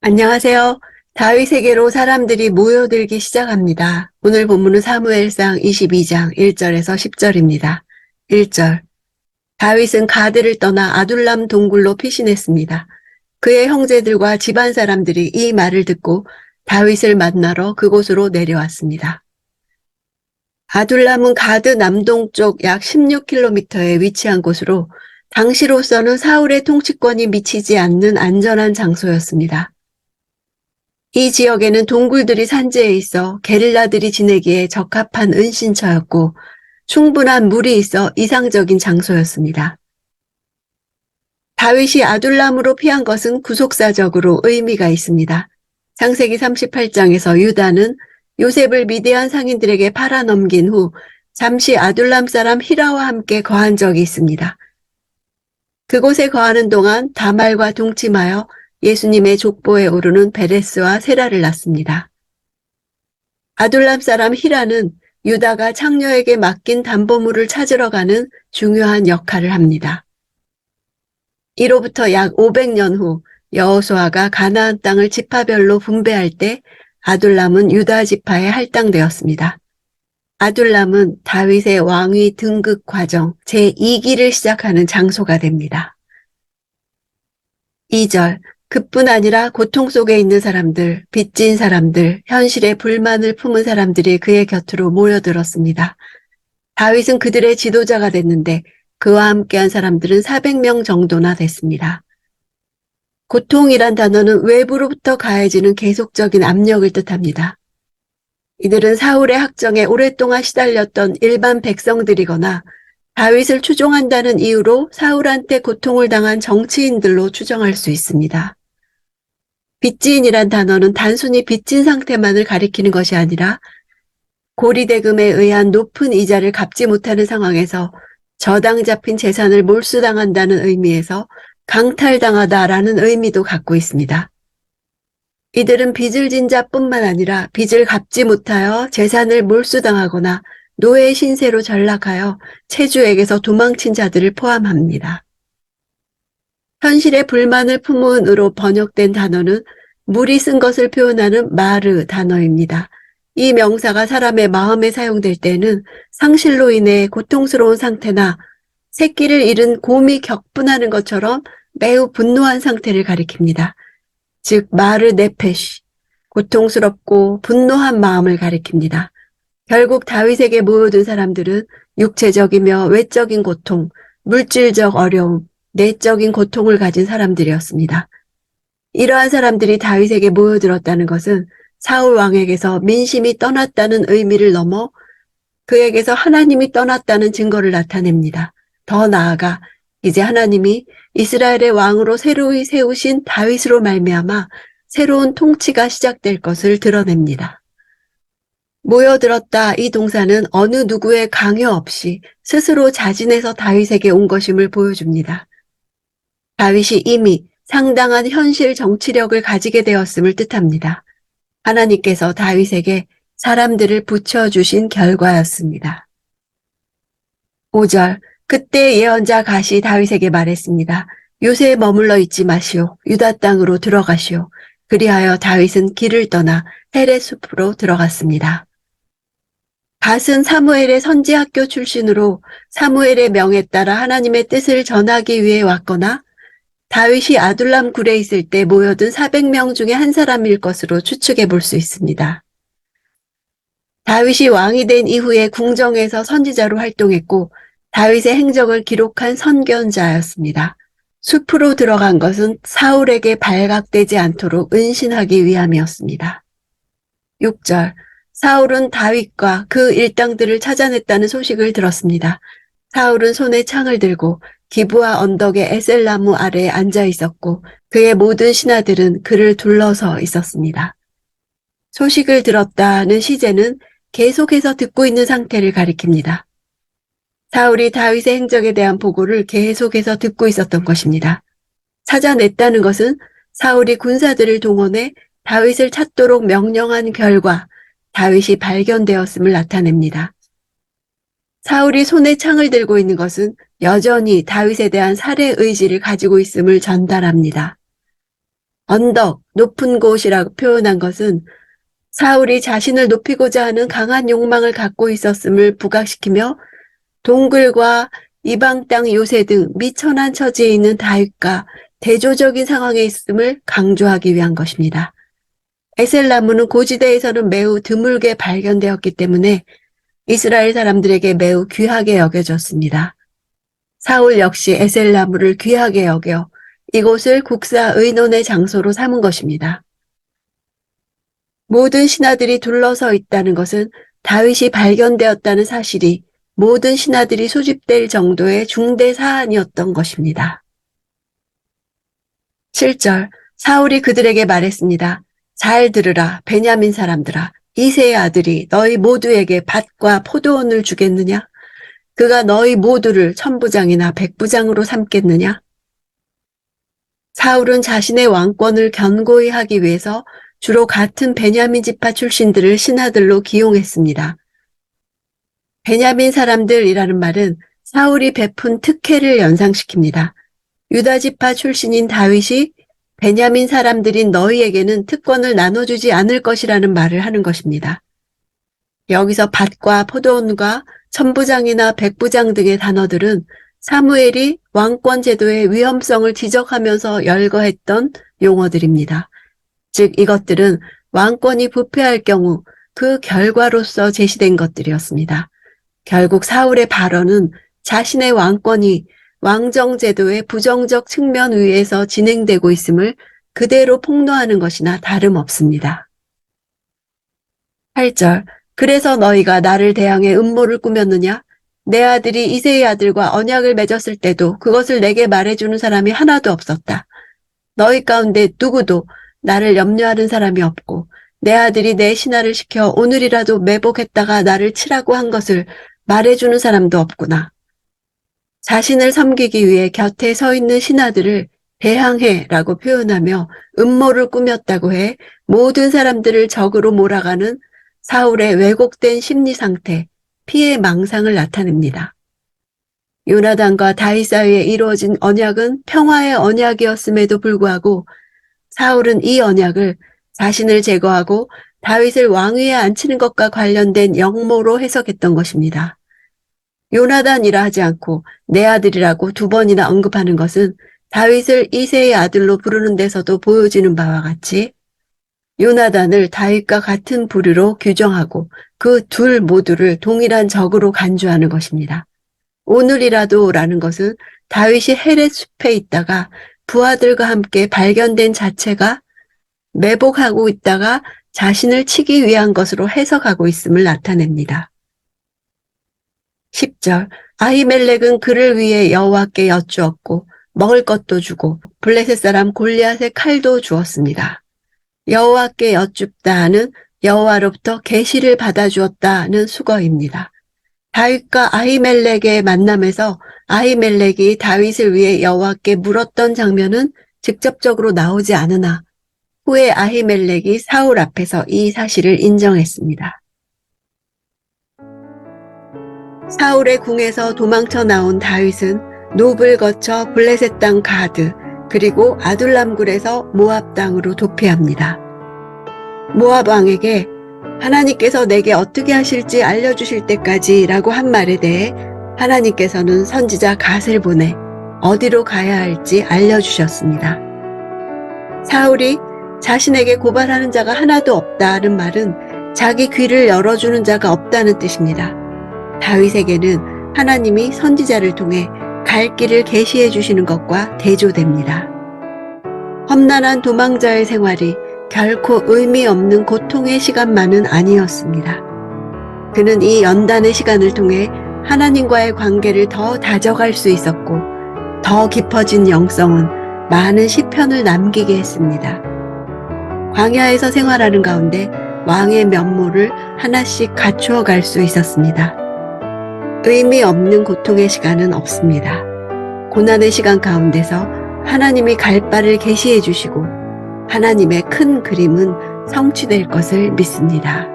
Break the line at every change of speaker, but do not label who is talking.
안녕하세요. 다윗에게로 사람들이 모여들기 시작합니다. 오늘 본문은 사무엘상 22장 1절에서 10절입니다. 1절. 다윗은 가드를 떠나 아둘람 동굴로 피신했습니다. 그의 형제들과 집안 사람들이 이 말을 듣고 다윗을 만나러 그곳으로 내려왔습니다. 아둘람은 가드 남동쪽 약 16km에 위치한 곳으로 당시로서는 사울의 통치권이 미치지 않는 안전한 장소였습니다. 이 지역에는 동굴들이 산지에 있어 게릴라들이 지내기에 적합한 은신처였고 충분한 물이 있어 이상적인 장소였습니다. 다윗이 아둘람으로 피한 것은 구속사적으로 의미가 있습니다. 창세기 38장에서 유다는 요셉을 미디안 상인들에게 팔아넘긴 후 잠시 아둘람 사람 히라와 함께 거한 적이 있습니다. 그곳에 거하는 동안 다말과 동침하여 예수님의 족보에 오르는 베레스와 세라를 낳습니다. 아둘람 사람 히라는 유다가 창녀에게 맡긴 담보물을 찾으러 가는 중요한 역할을 합니다. 이로부터 약 500년 후 여호수아가 가나안 땅을 지파별로 분배할 때 아둘람은 유다 지파에 할당되었습니다. 아둘람은 다윗의 왕위 등극 과정 제2기를 시작하는 장소가 됩니다. 2절. 그뿐 아니라 고통 속에 있는 사람들, 빚진 사람들, 현실에 불만을 품은 사람들이 그의 곁으로 모여들었습니다. 다윗은 그들의 지도자가 됐는데 그와 함께한 사람들은 400명 정도나 됐습니다. 고통이란 단어는 외부로부터 가해지는 계속적인 압력을 뜻합니다. 이들은 사울의 학정에 오랫동안 시달렸던 일반 백성들이거나 다윗을 추종한다는 이유로 사울한테 고통을 당한 정치인들로 추정할 수 있습니다. 빚지인이란 단어는 단순히 빚진 상태만을 가리키는 것이 아니라 고리대금에 의한 높은 이자를 갚지 못하는 상황에서 저당 잡힌 재산을 몰수당한다는 의미에서 강탈당하다라는 의미도 갖고 있습니다. 이들은 빚을 진 자뿐만 아니라 빚을 갚지 못하여 재산을 몰수당하거나 노예 신세로 전락하여 체주에게서 도망친 자들을 포함합니다. 현실의 불만을 품은으로 번역된 단어는 물이 쓴 것을 표현하는 마르 단어입니다. 이 명사가 사람의 마음에 사용될 때는 상실로 인해 고통스러운 상태나 새끼를 잃은 곰이 격분하는 것처럼 매우 분노한 상태를 가리킵니다. 즉 마르 네페시, 고통스럽고 분노한 마음을 가리킵니다. 결국 다윗에게 모여든 사람들은 육체적이며 외적인 고통, 물질적 어려움, 내적인 고통을 가진 사람들이었습니다. 이러한 사람들이 다윗에게 모여들었다는 것은 사울 왕에게서 민심이 떠났다는 의미를 넘어 그에게서 하나님이 떠났다는 증거를 나타냅니다. 더 나아가 이제 하나님이 이스라엘의 왕으로 새로이 세우신 다윗으로 말미암아 새로운 통치가 시작될 것을 드러냅니다. 모여들었다 이 동사는 어느 누구의 강요 없이 스스로 자진해서 다윗에게 온 것임을 보여줍니다. 다윗이 이미 상당한 현실 정치력을 가지게 되었음을 뜻합니다. 하나님께서 다윗에게 사람들을 붙여주신 결과였습니다. 5절. 그때 예언자 갓이 다윗에게 말했습니다. 요새에 머물러 있지 마시오. 유다 땅으로 들어가시오. 그리하여 다윗은 길을 떠나 헤레 숲으로 들어갔습니다. 갓은 사무엘의 선지학교 출신으로 사무엘의 명에 따라 하나님의 뜻을 전하기 위해 왔거나 다윗이 아둘람 굴에 있을 때 모여든 400명 중에 한 사람일 것으로 추측해 볼 수 있습니다. 다윗이 왕이 된 이후에 궁정에서 선지자로 활동했고 다윗의 행적을 기록한 선견자였습니다. 숲으로 들어간 것은 사울에게 발각되지 않도록 은신하기 위함이었습니다. 6절. 사울은 다윗과 그 일당들을 찾아냈다는 소식을 들었습니다. 사울은 손에 창을 들고 기브아 언덕의 에셀나무 아래에 앉아 있었고 그의 모든 신하들은 그를 둘러서 있었습니다. 소식을 들었다는 시제는 계속해서 듣고 있는 상태를 가리킵니다. 사울이 다윗의 행적에 대한 보고를 계속해서 듣고 있었던 것입니다. 찾아냈다는 것은 사울이 군사들을 동원해 다윗을 찾도록 명령한 결과 다윗이 발견되었음을 나타냅니다. 사울이 손에 창을 들고 있는 것은 여전히 다윗에 대한 살해 의지를 가지고 있음을 전달합니다. 언덕, 높은 곳이라고 표현한 것은 사울이 자신을 높이고자 하는 강한 욕망을 갖고 있었음을 부각시키며 동굴과 이방 땅 요새 등 미천한 처지에 있는 다윗과 대조적인 상황에 있음을 강조하기 위한 것입니다. 에셀나무는 고지대에서는 매우 드물게 발견되었기 때문에 이스라엘 사람들에게 매우 귀하게 여겨졌습니다. 사울 역시 에셀나무를 귀하게 여겨 이곳을 국사 의논의 장소로 삼은 것입니다. 모든 신하들이 둘러서 있다는 것은 다윗이 발견되었다는 사실이 모든 신하들이 소집될 정도의 중대 사안이었던 것입니다. 7절, 사울이 그들에게 말했습니다. 잘 들으라, 베냐민 사람들아. 이새의 아들이 너희 모두에게 밭과 포도원을 주겠느냐? 그가 너희 모두를 천부장이나 백부장으로 삼겠느냐? 사울은 자신의 왕권을 견고히 하기 위해서 주로 같은 베냐민 지파 출신들을 신하들로 기용했습니다. 베냐민 사람들이라는 말은 사울이 베푼 특혜를 연상시킵니다. 유다 지파 출신인 다윗이 베냐민 사람들인 너희에게는 특권을 나눠주지 않을 것이라는 말을 하는 것입니다. 여기서 밭과 포도원과 천부장이나 백부장 등의 단어들은 사무엘이 왕권 제도의 위험성을 지적하면서 열거했던 용어들입니다. 즉 이것들은 왕권이 부패할 경우 그 결과로서 제시된 것들이었습니다. 결국 사울의 발언은 자신의 왕권이 왕정제도의 부정적 측면 위에서 진행되고 있음을 그대로 폭로하는 것이나 다름없습니다. 8절, 그래서 너희가 나를 대항해 음모를 꾸몄느냐? 내 아들이 이새의 아들과 언약을 맺었을 때도 그것을 내게 말해주는 사람이 하나도 없었다. 너희 가운데 누구도 나를 염려하는 사람이 없고 내 아들이 내 신하를 시켜 오늘이라도 매복했다가 나를 치라고 한 것을 말해주는 사람도 없구나. 자신을 섬기기 위해 곁에 서 있는 신하들을 대항해라고 표현하며 음모를 꾸몄다고 해 모든 사람들을 적으로 몰아가는 사울의 왜곡된 심리 상태, 피해 망상을 나타냅니다. 요나단과 다윗 사이에 이루어진 언약은 평화의 언약이었음에도 불구하고 사울은 이 언약을 자신을 제거하고 다윗을 왕위에 앉히는 것과 관련된 역모로 해석했던 것입니다. 요나단이라 하지 않고 내 아들이라고 2번이나 언급하는 것은 다윗을 이새의 아들로 부르는 데서도 보여지는 바와 같이 요나단을 다윗과 같은 부류로 규정하고 그 둘 모두를 동일한 적으로 간주하는 것입니다. 오늘이라도 라는 것은 다윗이 헤렛 숲에 있다가 부하들과 함께 발견된 자체가 매복하고 있다가 자신을 치기 위한 것으로 해석하고 있음을 나타냅니다. 10절, 아히멜렉은 그를 위해 여호와께 여쭈었고 먹을 것도 주고 블레셋 사람 골리앗의 칼도 주었습니다. 여호와께 여쭙다는 여호와로부터 계시를 받아주었다는 수거입니다. 다윗과 아히멜렉의 만남에서 아히멜렉이 다윗을 위해 여호와께 물었던 장면은 직접적으로 나오지 않으나 후에 아히멜렉이 사울 앞에서 이 사실을 인정했습니다. 사울의 궁에서 도망쳐 나온 다윗은 놉을 거쳐 블레셋 땅 가드 그리고 아둘람굴에서 모압 땅으로 도피합니다. 모압 왕에게 하나님께서 내게 어떻게 하실지 알려주실 때까지 라고 한 말에 대해 하나님께서는 선지자 갓을 보내 어디로 가야 할지 알려주셨습니다. 사울이 자신에게 고발하는 자가 하나도 없다는 말은 자기 귀를 열어주는 자가 없다는 뜻입니다. 다윗에게는 하나님이 선지자를 통해 갈 길을 계시해 주시는 것과 대조됩니다. 험난한 도망자의 생활이 결코 의미 없는 고통의 시간만은 아니었습니다. 그는 이 연단의 시간을 통해 하나님과의 관계를 더 다져갈 수 있었고 더 깊어진 영성은 많은 시편을 남기게 했습니다. 광야에서 생활하는 가운데 왕의 면모를 하나씩 갖추어 갈 수 있었습니다. 의미 없는 고통의 시간은 없습니다. 고난의 시간 가운데서 하나님이 갈 바를 계시해 주시고 하나님의 큰 그림은 성취될 것을 믿습니다.